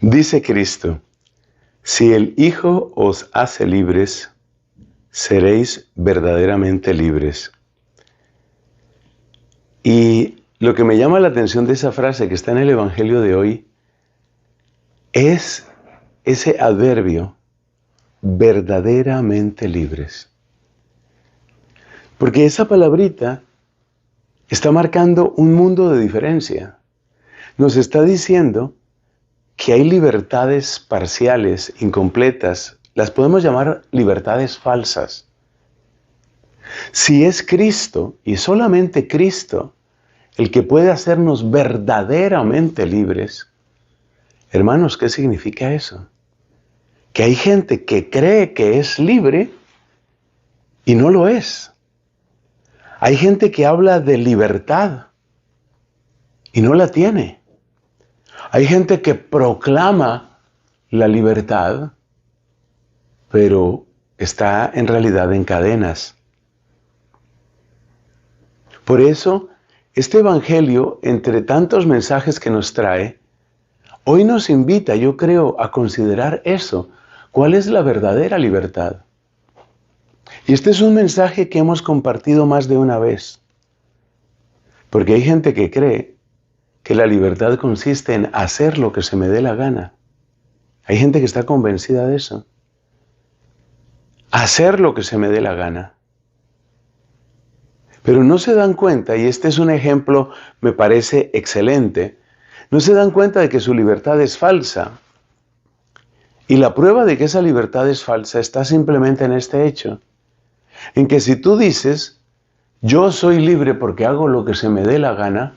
Dice Cristo, si el Hijo os hace libres, seréis verdaderamente libres. Y lo que me llama la atención de esa frase que está en el Evangelio de hoy es ese adverbio, verdaderamente libres. Porque esa palabrita está marcando un mundo de diferencia. Nos está diciendo que hay libertades parciales, incompletas, las podemos llamar libertades falsas. Si es Cristo, y solamente Cristo, el que puede hacernos verdaderamente libres, hermanos, ¿qué significa eso? Que hay gente que cree que es libre y no lo es. Hay gente que habla de libertad y no la tiene. Hay gente que proclama la libertad, pero está en realidad en cadenas. Por eso, este Evangelio, entre tantos mensajes que nos trae, hoy nos invita, yo creo, a considerar eso. ¿Cuál es la verdadera libertad? Y este es un mensaje que hemos compartido más de una vez. Porque hay gente que cree que la libertad consiste en hacer lo que se me dé la gana. Hay gente que está convencida de eso. Hacer lo que se me dé la gana. Pero no se dan cuenta, y este es un ejemplo, me parece excelente, no se dan cuenta de que su libertad es falsa. Y la prueba de que esa libertad es falsa está simplemente en este hecho. En que si tú dices, yo soy libre porque hago lo que se me dé la gana,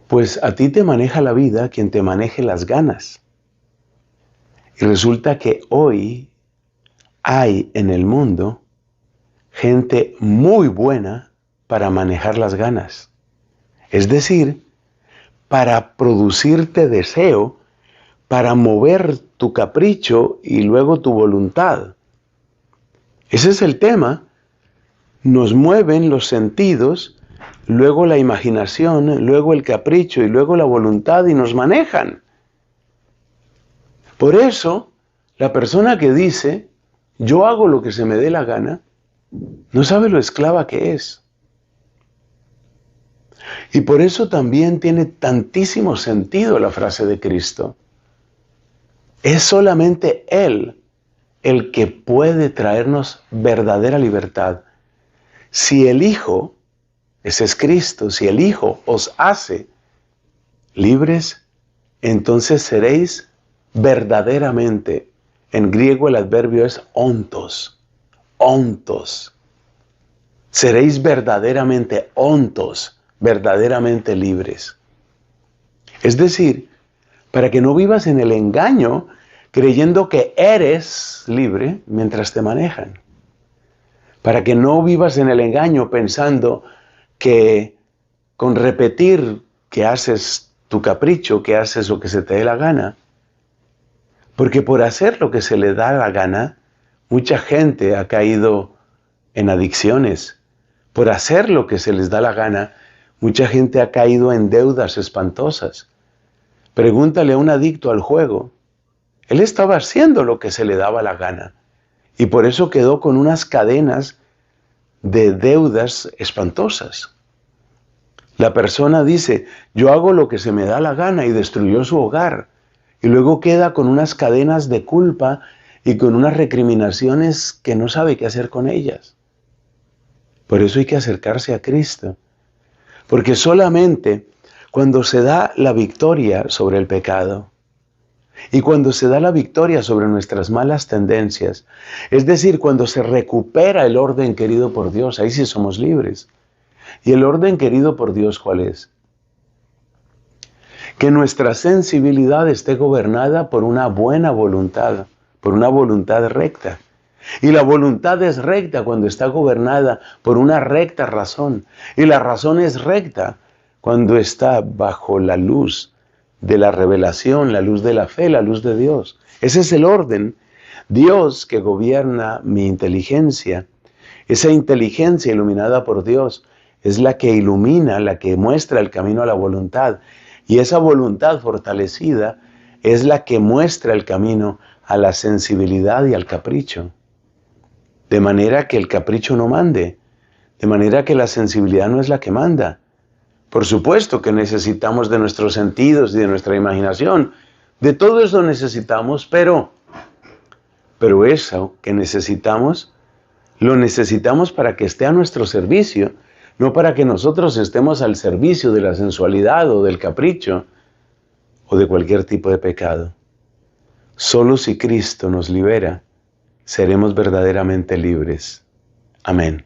pues a ti te maneja la vida quien te maneje las ganas. Y resulta que hoy hay en el mundo gente muy buena para manejar las ganas. Es decir, para producirte deseo, para mover tu capricho y luego tu voluntad. Ese es el tema. Nos mueven los sentidos, luego la imaginación, luego el capricho y luego la voluntad y nos manejan. Por eso, la persona que dice, yo hago lo que se me dé la gana, no sabe lo esclava que es. Y por eso también tiene tantísimo sentido la frase de Cristo. Es solamente Él el que puede traernos verdadera libertad. Si el Hijo, ese es Cristo, si el Hijo os hace libres, entonces seréis verdaderamente, en griego el adverbio es ontos, ontos. Seréis verdaderamente ontos, verdaderamente libres. Es decir, para que no vivas en el engaño creyendo que eres libre mientras te manejan. Para que no vivas en el engaño pensando que con repetir que haces tu capricho, que haces lo que se te dé la gana, porque por hacer lo que se le da la gana, mucha gente ha caído en adicciones. Por hacer lo que se les da la gana, mucha gente ha caído en deudas espantosas. Pregúntale a un adicto al juego. Él estaba haciendo lo que se le daba la gana y por eso quedó con unas cadenas de deudas espantosas. La persona dice, yo hago lo que se me da la gana y destruyó su hogar y luego queda con unas cadenas de culpa y con unas recriminaciones que no sabe qué hacer con ellas. Por eso hay que acercarse a Cristo, porque solamente cuando se da la victoria sobre el pecado y cuando se da la victoria sobre nuestras malas tendencias, es decir, cuando se recupera el orden querido por Dios, ahí sí somos libres. ¿Y el orden querido por Dios cuál es? Que nuestra sensibilidad esté gobernada por una buena voluntad, por una voluntad recta. Y la voluntad es recta cuando está gobernada por una recta razón. Y la razón es recta cuando está bajo la luz de la revelación, la luz de la fe, la luz de Dios. Ese es el orden. Dios que gobierna mi inteligencia, esa inteligencia iluminada por Dios, es la que ilumina, la que muestra el camino a la voluntad. Y esa voluntad fortalecida es la que muestra el camino a la sensibilidad y al capricho. De manera que el capricho no mande, de manera que la sensibilidad no es la que manda. Por supuesto que necesitamos de nuestros sentidos y de nuestra imaginación. De todo eso necesitamos, pero eso que necesitamos, lo necesitamos para que esté a nuestro servicio, no para que nosotros estemos al servicio de la sensualidad o del capricho o de cualquier tipo de pecado. Solo si Cristo nos libera, seremos verdaderamente libres. Amén.